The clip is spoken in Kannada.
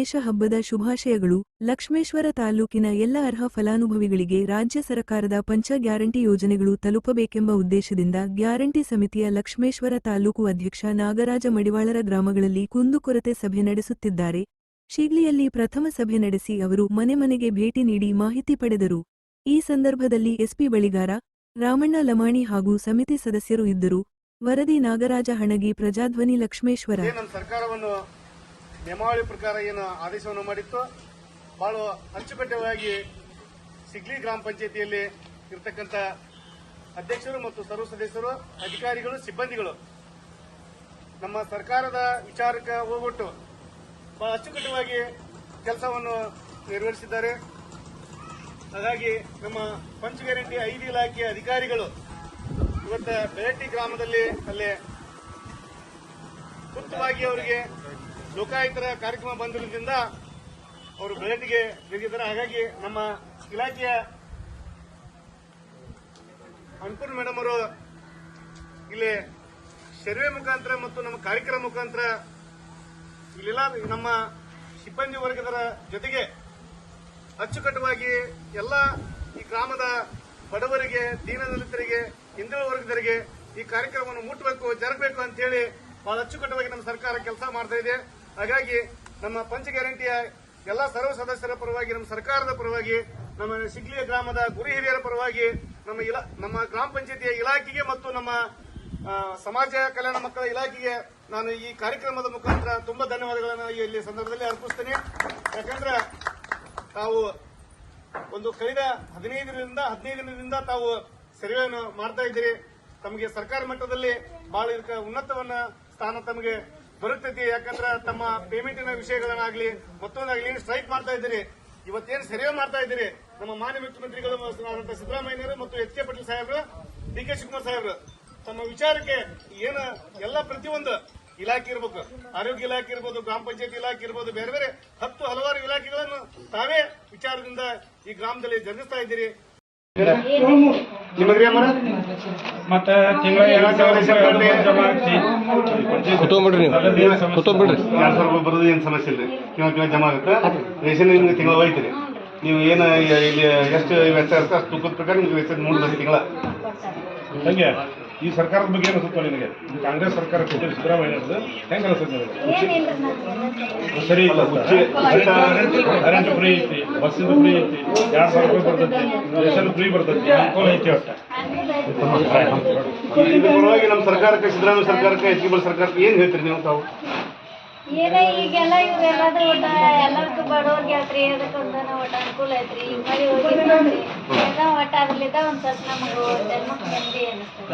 ಗಣೇಶ ಹಬ್ಬದ ಶುಭಾಶಯಗಳು. ಲಕ್ಷ್ಮೇಶ್ವರ ತಾಲೂಕಿನ ಎಲ್ಲ ಅರ್ಹ ಫಲಾನುಭವಿಗಳಿಗೆ ರಾಜ್ಯ ಸರ್ಕಾರದ ಪಂಚ ಗ್ಯಾರಂಟಿ ಯೋಜನೆಗಳು ತಲುಪಬೇಕೆಂಬ ಉದ್ದೇಶದಿಂದ ಗ್ಯಾರಂಟಿ ಸಮಿತಿಯ ಲಕ್ಷ್ಮೇಶ್ವರ ತಾಲೂಕು ಅಧ್ಯಕ್ಷ ನಾಗರಾಜ ಮಡಿವಾಳರ ಗ್ರಾಮಗಳಲ್ಲಿ ಕುಂದುಕೊರತೆ ಸಭೆ ನಡೆಸುತ್ತಿದ್ದಾರೆ. ಶೀಗ್ಲಿಯಲ್ಲಿ ಪ್ರಥಮ ಸಭೆ ನಡೆಸಿ ಅವರು ಮನೆ ಮನೆಗೆ ಭೇಟಿ ನೀಡಿ ಮಾಹಿತಿ ಪಡೆದರು. ಈ ಸಂದರ್ಭದಲ್ಲಿ ಎಸ್ಪಿ ಬಳಿಗಾರ, ರಾಮಣ್ಣ ಲಮಾಣಿ ಹಾಗೂ ಸಮಿತಿ ಸದಸ್ಯರು ಇದ್ದರು. ವರದಿ ನಾಗರಾಜ ಹಣಗಿ, ಪ್ರಜಾಧ್ವನಿ, ಲಕ್ಷ್ಮೇಶ್ವರ. ನಿಯಮಾವಳಿ ಪ್ರಕಾರ ಏನು ಆದೇಶವನ್ನು ಮಾಡಿತ್ತು, ಬಹಳ ಅಚ್ಚುಕಟ್ಟವಾಗಿ ಸಿಗ್ಲಿ ಗ್ರಾಮ ಪಂಚಾಯತಿಯಲ್ಲಿ ಇರತಕ್ಕಂಥ ಅಧ್ಯಕ್ಷರು ಮತ್ತು ಸರ್ವ ಸದಸ್ಯರು, ಅಧಿಕಾರಿಗಳು, ಸಿಬ್ಬಂದಿಗಳು ನಮ್ಮ ಸರ್ಕಾರದ ವಿಚಾರಕ್ಕೆ ಹೋಗ್ಬಿಟ್ಟು ಬಹಳ ಅಚ್ಚುಕಟ್ಟವಾಗಿ ಕೆಲಸವನ್ನು ನಿರ್ವಹಿಸಿದ್ದಾರೆ. ಹಾಗಾಗಿ ನಮ್ಮ ಪಂಚ ಗ್ಯಾರಂಟಿ 5 ಇಲಾಖೆಯ ಅಧಿಕಾರಿಗಳು ಇವತ್ತು ಬೆಳಟ್ಟಿ ಗ್ರಾಮದಲ್ಲಿ ಅಲ್ಲೇ ಸೂಕ್ತವಾಗಿ ಅವರಿಗೆ ಲೋಕಾಯುಕ್ತರ ಕಾರ್ಯಕ್ರಮ ಬಂದಿರೋದ್ರಿಂದ ಅವರು ಬೆಳಟಿಗೆ ಬೆಳೆದಿದ್ದಾರೆ. ಹಾಗಾಗಿ ನಮ್ಮ ಇಲಾಖೆಯ ಅನ್ಪೂರ್ಣ ಮೇಡಮ್ ಅವರು ಇಲ್ಲಿ ಸರ್ವೆ ಮುಖಾಂತರ ಮತ್ತು ನಮ್ಮ ಕಾರ್ಯಕ್ರಮ ಮುಖಾಂತರ ಇಲ್ಲೆಲ್ಲ ನಮ್ಮ ಸಿಬ್ಬಂದಿ ವರ್ಗದರ ಜೊತೆಗೆ ಅಚ್ಚುಕಟ್ಟವಾಗಿ ಎಲ್ಲ ಈ ಗ್ರಾಮದ ಬಡವರಿಗೆ, ದೀನದಲಿತರಿಗೆ, ಹಿಂದುಳಿದ ವರ್ಗದವರಿಗೆ ಈ ಕಾರ್ಯಕ್ರಮವನ್ನು ಮುಟ್ಟಬೇಕು, ಜರಗಬೇಕು ಅಂತ ಹೇಳಿ ಬಹಳ ಅಚ್ಚುಕಟ್ಟವಾಗಿ ನಮ್ಮ ಸರ್ಕಾರ ಕೆಲಸ ಮಾಡ್ತಾ ಇದೆ. ಹಾಗಾಗಿ ನಮ್ಮ ಪಂಚ ಗ್ಯಾರಂಟಿಯ ಎಲ್ಲ ಸರ್ವ ಸದಸ್ಯರ ಪರವಾಗಿ, ನಮ್ಮ ಸರ್ಕಾರದ ಪರವಾಗಿ, ನಮ್ಮ ಸಿಗ್ಲಿಯ ಗ್ರಾಮದ ಗುರು ಹಿರಿಯರ ಪರವಾಗಿ, ನಮ್ಮ ಗ್ರಾಮ ಪಂಚಾಯತಿಯ ಇಲಾಖೆಗೆ ಮತ್ತು ನಮ್ಮ ಸಮಾಜ ಕಲ್ಯಾಣ ಮಕ್ಕಳ ಇಲಾಖೆಗೆ ನಾನು ಈ ಕಾರ್ಯಕ್ರಮದ ಮುಖಾಂತರ ತುಂಬಾ ಧನ್ಯವಾದಗಳನ್ನು ಇಲ್ಲಿ ಸಂದರ್ಭದಲ್ಲಿ ಅರ್ಪಿಸ್ತೇನೆ. ಯಾಕಂದ್ರೆ ತಾವು ಒಂದು ಕಳೆದ 15 ದಿನದಿಂದ ತಾವು ಸರ್ವೆಯನ್ನು ಮಾಡ್ತಾ ಇದ್ದೀರಿ. ತಮಗೆ ಸರ್ಕಾರ ಮಟ್ಟದಲ್ಲಿ ಬಹಳ ಉನ್ನತವನ್ನ ಸ್ಥಾನ ತಮಗೆ ಬರುತ್ತೈತಿ. ಯಾಕಂದ್ರೆ ತಮ್ಮ ಪೇಮೆಂಟಿನ ವಿಷಯಗಳನ್ನಾಗ್ಲಿ ಮತ್ತೊಂದಾಗ್ಲಿ ಸ್ಟ್ರೈಕ್ ಮಾಡ್ತಾ ಇದ್ದೀರಿ. ಇವತ್ತೇನು ಸರ್ವೆ ಮಾಡ್ತಾ ಇದ್ದೀರಿ, ನಮ್ಮ ಮಾನ್ಯ ಮುಖ್ಯಮಂತ್ರಿಗಳು ಸಿದ್ದರಾಮಯ್ಯನವರು ಮತ್ತು ಎಚ್ ಕೆ ಪಾಟೀಲ್ ಸಾಹೇಬರು, ಡಿ ಕೆ ಶಿವಕುಮಾರ್ ಸಾಹೇಬರು ತಮ್ಮ ವಿಚಾರಕ್ಕೆ ಏನು ಎಲ್ಲ ಪ್ರತಿಯೊಂದು ಇಲಾಖೆ ಇರಬೇಕು, ಆರೋಗ್ಯ ಇಲಾಖೆ ಇರ್ಬೋದು, ಗ್ರಾಮ ಪಂಚಾಯತ್ ಇಲಾಖೆ ಇರ್ಬೋದು, ಬೇರೆ ಬೇರೆ ಹಲವಾರು ಇಲಾಖೆಗಳನ್ನು ತಾವೇ ವಿಚಾರದಿಂದ ಈ ಗ್ರಾಮದಲ್ಲಿ ಜರುಗಿಸ್ತಾ ಇದ್ದೀರಿ. ನಿಮಗ್ರಿ ಅಮ್ಮ ಮತ್ತೆ ತಿಂಗಳ 2000 ಬರೋದು ಏನು ಸಮಸ್ಯೆ ಇಲ್ರಿ. ತಿಂಗಳ ಜಮಾ ಆಗುತ್ತೆ. ರೇಷನ್ ನಿಮ್ಗೆ ತಿಂಗಳ ಹೋಯ್ತೀರಿ. ನೀವು ಏನು ಇಲ್ಲಿ ಎಷ್ಟು ವೆಚ್ಚ ಇರುತ್ತೆ ಅಷ್ಟು ತೂಕದ ಪ್ರಕಾರ ನಿಮ್ಗೆ ವೆಚ್ಚ 3 ತಿಂಗಳ. ಹಂಗೆ ಈ ಸರ್ಕಾರದ ಬಗ್ಗೆ ಏನು ಅನ್ಸುತ್ತೆ ನಿನಗೆ? ಕಾಂಗ್ರೆಸ್ ಸರ್ಕಾರ ಕೊಟ್ಟಿದ್ದು ಸಿದ್ದರಾಮಯ್ಯ ಹೆಂಗೆ ಅನ್ಸುತ್ತೆ ನಿನಗೆ? ಸರಿ ಇಲ್ಲ, ಕರೆಂಟ್ ಫ್ರೀ ಐತಿ, ಬಸ್ಸಿಂದ ಫ್ರೀ ಐತಿ, 2000 ರೂಪಾಯಿ ಬರ್ತೈತಿ, ರೇಷನ್ ಫ್ರೀ ಬರ್ತೈತಿ, ಅನುಕೂಲ ಐತಿ. ಇದ್ರ ಪರವಾಗಿ ನಮ್ಮ ಸರ್ಕಾರಕ್ಕೆ, ಸಿದ್ದರಾಮಯ್ಯ ಸರ್ಕಾರಕ್ಕೆ, ಎಚ್ ಕೆ ಪಾಟೀಲ್ ಸರ್ಕಾರಕ್ಕೆ ಏನ್ ಹೇಳ್ತೀರಿ ನೀವು? ತಾವು ಏನ ಈಗೆಲ್ಲ ಇವ್ರೆಲ್ಲಾದ್ರೂ ಒಟ್ಟ ಎಲ್ಲರಿಗೂ ಬಡವ್ರಿಗೆ ಆತ್ರಿ, ಅದಕ್ಕೆ ಒಂದು ಒಟ್ಟ ಅನುಕೂಲ ಐತ್ರಿ. ಈಗ ಮಳೆ ಹೋಗಿದ್ರಿ ಎಲ್ಲ ಒಟ್ಟ ಅದ್ರಲ್ಲಿದ್ದ ಒಂದ್ ಸ್ವಲ್ಪ ನಮಗೂ ಜನ್ಮಕ್ಕೆ ನೆಮ್ಮದಿ ಅನಿಸ್ತದೆ.